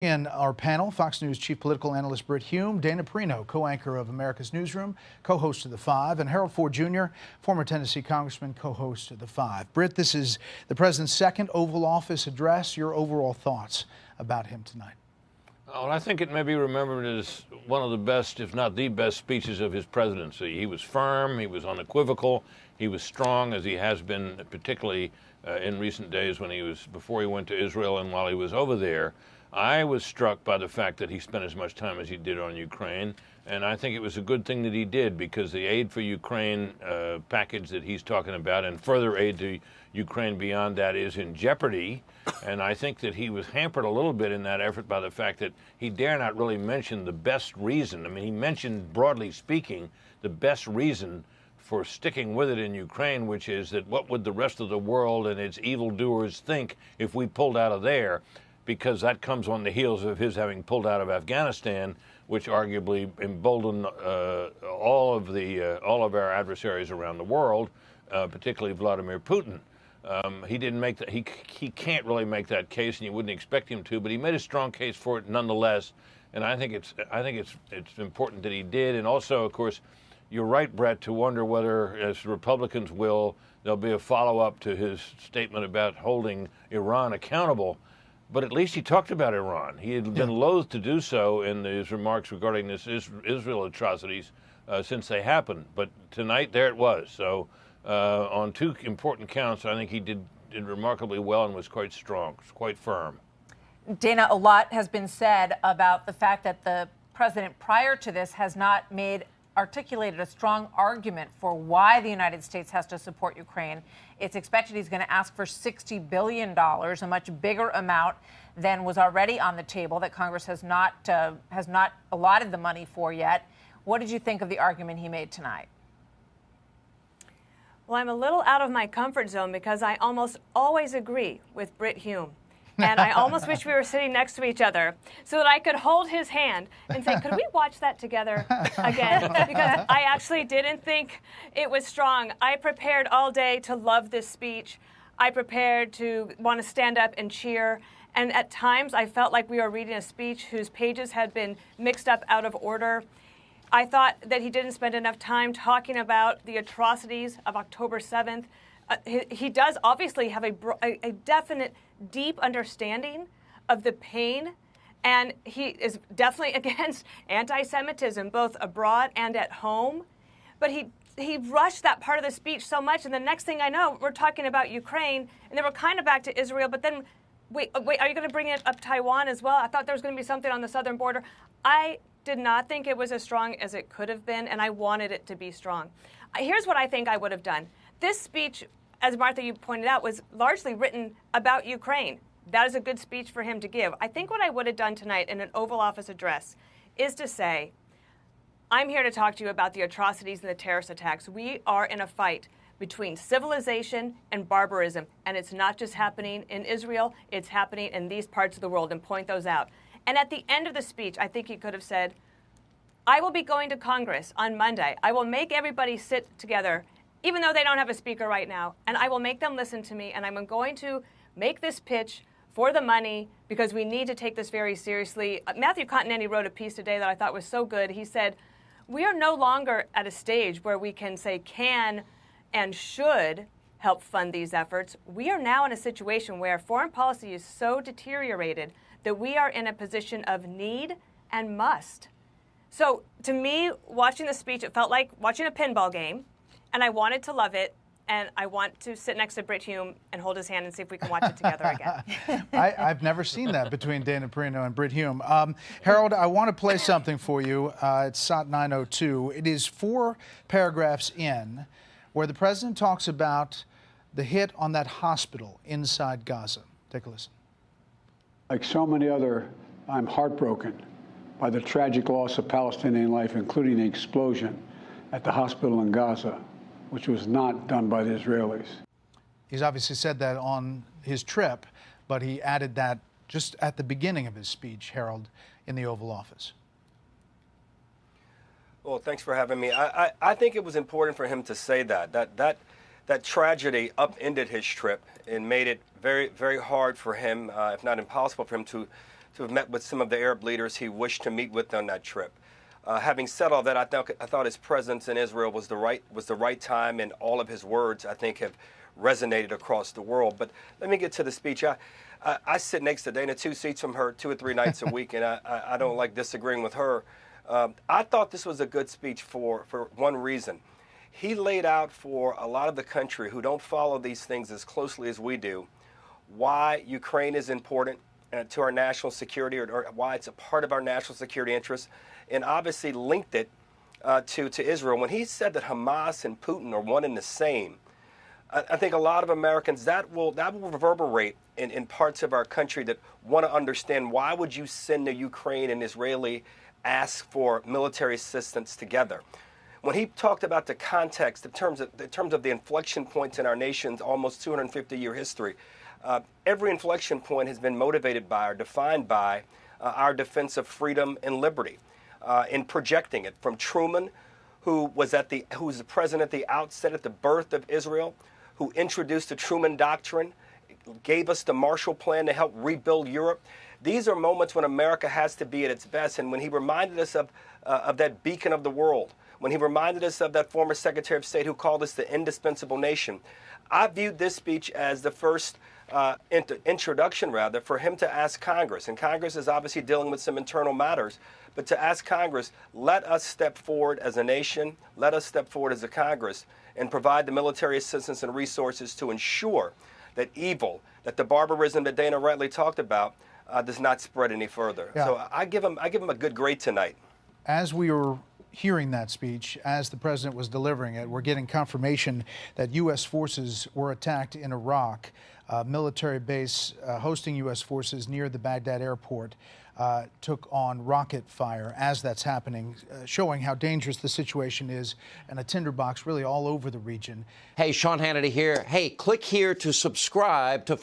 In our panel, Fox News chief political analyst Brit Hume, Dana Perino, co-anchor of America's Newsroom, co-host of The Five, and Harold Ford Jr., former Tennessee congressman, co-host of The Five. Brit, this is the president's second Oval Office address. Your overall thoughts about him tonight? Well, I think it may be remembered as one of the best, if not the best, speeches of his presidency. He was firm, he was unequivocal, he was strong, as he has been, particularly in recent days before he went to Israel and while he was over there. I was struck by the fact that he spent as much time as he did on Ukraine, and I think it was a good thing that he did, because the aid for Ukraine package that he's talking about and further aid to Ukraine beyond that is in jeopardy. And I think that he was hampered a little bit in that effort by the fact that he dare not really mention the best reason. I mean, he mentioned, broadly speaking, the best reason for sticking with it in Ukraine, which is that what would the rest of the world and its evildoers think if we pulled out of there? Because that comes on the heels of his having pulled out of Afghanistan, which arguably emboldened all of our adversaries around the world, particularly Vladimir Putin. He didn't make that. He can't really make that case, and you wouldn't expect him to. But he made a strong case for it nonetheless, and I think it's important that he did. And also, of course, you're right, Bret, to wonder whether, as Republicans will, there'll be a follow-up to his statement about holding Iran accountable. But at least he talked about Iran. He had been loath to do so in his remarks regarding this Israel atrocities since they happened. But tonight, there it was. So on two important counts, I think he did remarkably well and was quite strong, quite firm. Dana, a lot has been said about the fact that the president prior to this has not articulated a strong argument for why the United States has to support Ukraine. It's expected he's going to ask for $60 billion, a much bigger amount than was already on the table that Congress has not allotted the money for yet. What did you think of the argument he made tonight? Well, I'm a little out of my comfort zone because I almost always agree with Brit Hume. And I almost wish we were sitting next to each other so that I could hold his hand and say, could we watch that together again? Because I actually didn't think it was strong. I prepared all day to love this speech. I prepared to want to stand up and cheer. And at times, I felt like we were reading a speech whose pages had been mixed up out of order. I thought that he didn't spend enough time talking about the atrocities of October 7th. He does obviously have a definite, deep understanding of the pain, and he is definitely against anti-Semitism, both abroad and at home. But he rushed that part of the speech so much, and the next thing I know, we're talking about Ukraine, and then we're kind of back to Israel, but then, wait, are you going to bring it up Taiwan as well? I thought there was going to be something on the southern border. I did not think it was as strong as it could have been, and I wanted it to be strong. Here's what I think I would have done. This speech, as Martha, you pointed out, was largely written about Ukraine. That is a good speech for him to give. I think what I would have done tonight in an Oval Office address is to say, I'm here to talk to you about the atrocities and the terrorist attacks. We are in a fight between civilization and barbarism, and it's not just happening in Israel, it's happening in these parts of the world, and point those out. And at the end of the speech, I think he could have said, I will be going to Congress on Monday. I will make everybody sit together, even though they don't have a speaker right now, and I will make them listen to me, and I'm going to make this pitch for the money because we need to take this very seriously. Matthew Continetti wrote a piece today that I thought was so good. He said, we are no longer at a stage where we can say can and should help fund these efforts. We are now in a situation where foreign policy is so deteriorated that we are in a position of need and must. So to me, watching the speech, it felt like watching a pinball game. And I wanted to love it, and I want to sit next to Brit Hume and hold his hand and see if we can watch it together again. I've never seen that between Dana Perino and Brit Hume. Harold, I want to play something for you. It's SOT 902. It is 4 paragraphs in where the president talks about the hit on that hospital inside Gaza. Take a listen. Like so many other, I'm heartbroken by the tragic loss of Palestinian life, including the explosion at the hospital in Gaza, which was not done by the Israelis. He's obviously said that on his trip, but he added that just at the beginning of his speech, Harold, in the Oval Office. Well, thanks for having me. I think it was important for him to say that tragedy upended his trip and made it very, very hard for him, if not impossible for him, to have met with some of the Arab leaders he wished to meet with on that trip. Having said all that, I thought his presence in Israel was the right time, and all of his words, I think, have resonated across the world. But let me get to the speech. I sit next to Dana 2 seats from her 2 or 3 nights a week, and I don't like disagreeing with her. I thought this was a good speech for one reason. He laid out for a lot of the country who don't follow these things as closely as we do why Ukraine is important to our national security, or why it's a part of our national security interests, and obviously linked it to Israel. When he said that Hamas and Putin are one and the same, I think a lot of Americans, that will reverberate in parts of our country that want to understand, why would you send the Ukraine and Israeli ask for military assistance together? When he talked about the context in terms of the inflection points in our nation's almost 250-year history, every inflection point has been motivated by or defined by our defense of freedom and liberty. In projecting it from Truman, who was the president at the outset, at the birth of Israel, who introduced the Truman Doctrine, gave us the Marshall Plan to help rebuild Europe. These are moments when America has to be at its best, and when he reminded us of that beacon of the world, when he reminded us of that former Secretary of State who called us the indispensable nation, I viewed this speech as the first introduction, rather, for him to ask Congress. And Congress is obviously dealing with some internal matters, but to ask Congress, let us step forward as a nation, let us step forward as a Congress, and provide the military assistance and resources to ensure that evil, that the barbarism that Dana rightly talked about, does not spread any further. Yeah. So I give him a good grade tonight. As we were hearing that speech, as the president was delivering it, we're getting confirmation that U.S. forces were attacked in Iraq. A military base hosting U.S. forces near the Baghdad airport took on rocket fire as that's happening, showing how dangerous the situation is, and a tinderbox really all over the region. Hey, Sean Hannity here. Hey, click here to subscribe to